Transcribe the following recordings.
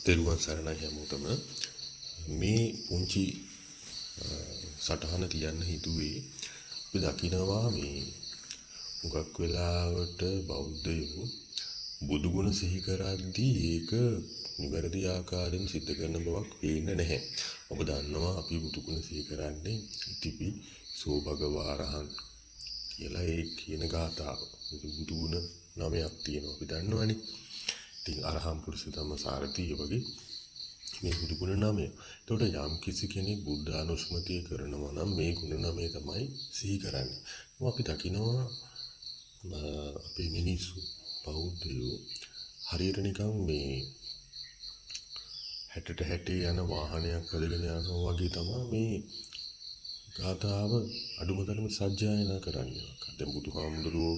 තෙරුවන් සරණයි හැමෝටම. මේ පුංචි සටහන තියන්න හිතුවේ අපි දකිනවා මේ හුඟක් වෙලාවට බෞද්ධයෝ බුදුගුණ සිහි කරද්දී ඒක නිවැරදි ආකාරයෙන් සිද්ධ කරන බවක් පේන්නේ නැහැ. ඔබ දන්නවා අපි බුදුගුණ සිහි කරන්නේ ඉතිපි සෝ භගවාරහං කියලා ඒ කියන ගාථාව. බුදුගුණ 9ක් තියෙනවා අපි දන්නවනේ. ඉතින් අරහම් පුරුෂ ධම්ම සාරථී වගේ මේ බුදු ගුණ 9. එතකොට යම් කිසි කෙනෙක් බුද්ධ අනුස්මතිය කරනවා නම් මේ ගුණ 9 තමයි සිහි කරන්නේ. අපි දකිනවා අපේ මිනිස්සු බෞද්ධයෝ හරියට නිකන් මේ 60ට 60 යන වාහනයක් කරගෙන යනවා වගේ තමයි මේ ගාථාව අඩුම තරමේ සජ්ජායනා කරන්නේ. දැන් බුදුහාමුදුරුවෝ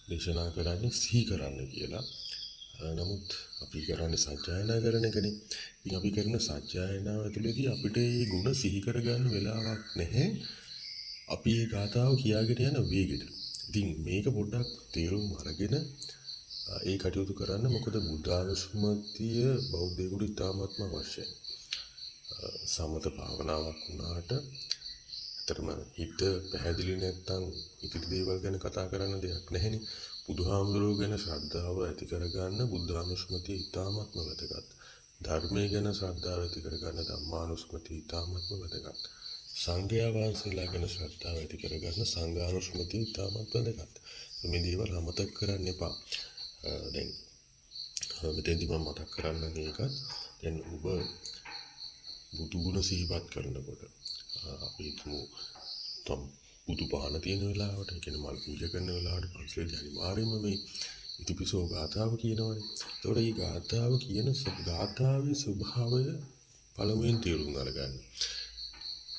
දේශනා කරන්නේ සිහි කරන්න කියලා. නමුත් අපි කරන්නේ සත්‍යයනා කරන එකනේ. ඉතින් අපි කරන සත්‍යයනාව ඇතුළේදී අපිට මේ ಗುಣ සිහි කරගන්න වෙලාවක් නැහැ. අපි මේ ගාථාව කියාගෙන යන වේගෙට. ඉතින් මේක පොඩ්ඩක් තේරුම් අරගෙන ඒ කටයුතු කරන්න. මොකද බුද්ධානුස්මතිය බෞද්ධයෙකුට ඉතාමත්ම අවශ්‍යයි. සමත භාවනාවක් වුණාට අතරම හිත පැහැදිලි නැත්නම් ඉතිරි දේවල් ගැන කතා කරන්න දෙයක් නැහෙනේ. බුදුහාමුදුරුවෝ ගැන ශ්‍රද්ධාව ඇති කරගන්න බුද්ධානුස්මතිය ඉතාමත්ම වැදගත්. ධර්මයේ ගැන ශ්‍රද්ධාව ඇති කරගන්න ධම්මානුස්මතිය ඉතාමත්ම වැදගත්. සංඝයා වහන්සේලා ගැන ශ්‍රද්ධාව ඇති කරගන්න සංඝානුස්මතිය ඉතාමත් වැදගත්. මේ දේවල් අමතක කරන්න එපා. දැන් මෙතෙන්දි මම මතක් කරන්න මේකත් දැන් ඔබ බුදු ගුණ සිහිපත් කරනකොට අපි හිතමු බුදු පහන තියෙන වෙලාවට, ඒ කියන්නේ මල් පූජා කරන වෙලාවට පන්සලේ අනිවාර්යයෙන්ම මේ ඉතිපිසෝ ගාථාව කියනවනේ. ඒතකොට මේ ගාථාව කියන ගාථාවේ ස්වභාවය පළමුවෙන් තේරුම් අරගන්න.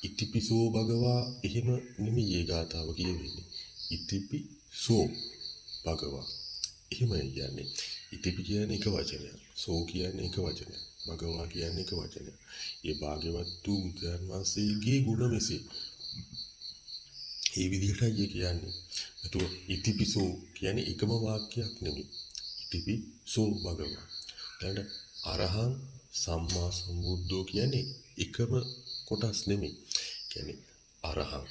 ඉතිපිසෝ භගවා එහෙම නෙමෙයි මේ ගාථාව කියවෙන්නේ. ඉතිපිසෝ භගවා. එහෙම කියන්නේ. ඉතිපි කියන්නේ එක වචනයක්. සෝ කියන්නේ එක වචනයක්. භගවා කියන්නේ එක වචනයක්. ඒ භාග්‍යවත් වූ බුදුන් වහන්සේගේ ගුණ මෙසේ ඒ විදිහටයි කියන්නේ. ඒතකොට ඉතිපිසෝ කියන්නේ එකම වාක්‍යයක් නෙමෙයි. ඉතිපිසෝ භගවා. දැන් අරහං සම්මා සම්බුද්ධෝ කියන්නේ එකම කොටස් නෙමෙයි. කියන්නේ අරහං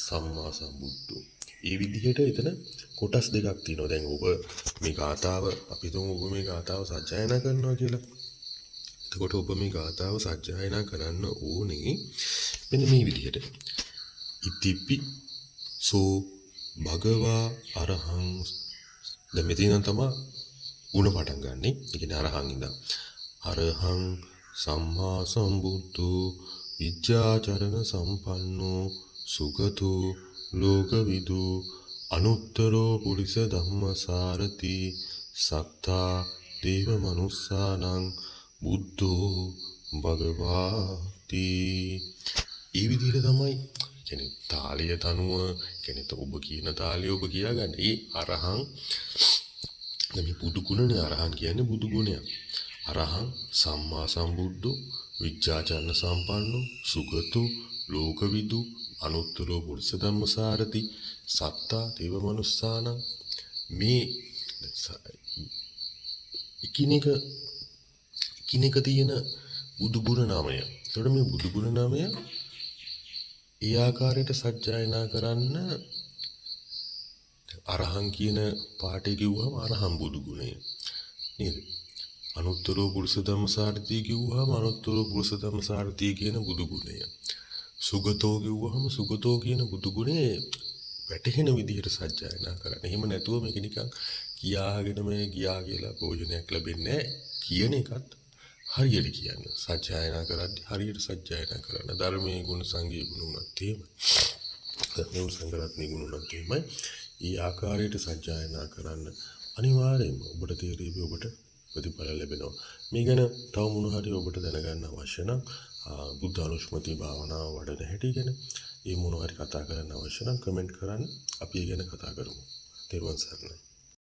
සම්මා සම්බුද්ධෝ. ඒ විදිහට එතන කොටස් දෙකක් තියෙනවා. දැන් ඔබ මේ ගාථාව අපි තුමු ඔබ මේ ගාථාව සජ්ජායනා කරනවා කියලා. එතකොට ඔබ මේ ගාථාව සජ්ජායනා කරන්න ඕනේ මෙන්න මේ විදිහට. ඉතිපි සෝ භගවා අරහං. දැන් මෙතන තමයි උණ පටන් ගන්නෙ. ඒ කියන්නේ අරහං ඉඳන් අරහං සම්මා සම්බුද්ධෝ විද්‍යාචරණ සම්පන්නෝ සුගතෝ ලෝකවිදු අනුත්තරෝ පුරිස ධම්මසාරති සත්තා දේව මනුස්සානං බුද්ධෝ භගවාති. ඒ විදිහට තමයි කියන්නේ තාලය තනුව කියන්නේ ඔබ කියන තාලය ඔබ කියාගන්න. ඒ අරහං මේ බුදු ගුණනේ. අරහං කියන්නේ බුදු ගුණයක්. අරහං සම්මා සම්බුද්ධෝ විද්‍යාචරණ සම්පන්නෝ සුගතෝ ලෝකවිදු අනුත්තරෝ පුරිස ධම්මසාරති සත්තා දේව මනුස්සානං. මේ එකිනෙක තියෙන බුදු ගුණ නාමය. ඒතකොට මේ බුදු ගුණ නාමය ඒ ආකාරයට සජ්ජායනා කරන්න අරහං කියන පාඩේ කිව්වම අරහං බුදු ගුණය නේද? අනුත්තරෝ පුරුෂ ධම්මසාරති කිව්වම අනුත්තරෝ පුරුෂ ධම්මසාරති කියන බුදු ගුණය. සුගතෝ කිව්වම සුගතෝ කියන බුදු ගුණය වැටහෙන විදිහට සජ්ජායනා කරන්න. එහෙම නැතුව මේක නිකන් කියාගෙන මේ ගියා කියලා භෝජනයක් ලැබෙන්නේ නැහැ. කියන එකත් හරියට කියන්නේ. සජ්ජායනා කරද්දී හරියට සජ්ජායනා කරන්න. ධර්මයේ ගුණ සංඝයේ ගුණ උනත් එහෙමයි. ධර්මයේ සංඝරත්නයේ ගුණ උනත් එහෙමයි. ඊ ආකාරයට සජ්ජායනා කරන්න අනිවාර්යයෙන්ම ඔබට තේරෙවි ඔබට ප්‍රතිඵල ලැබෙනවා. මේ ගැන තව මොන හරි ඔබට දැනගන්න අවශ්‍ය නම් බුද්ධ අනුස්මති භාවනාව වඩන හැටි ගැන ඒ මොන හරි කතා කරන්න අවශ්‍ය නම් කමෙන්ට් කරන්න. අපි ඒ ගැන කතා කරමු. තෙරුවන් සරණයි.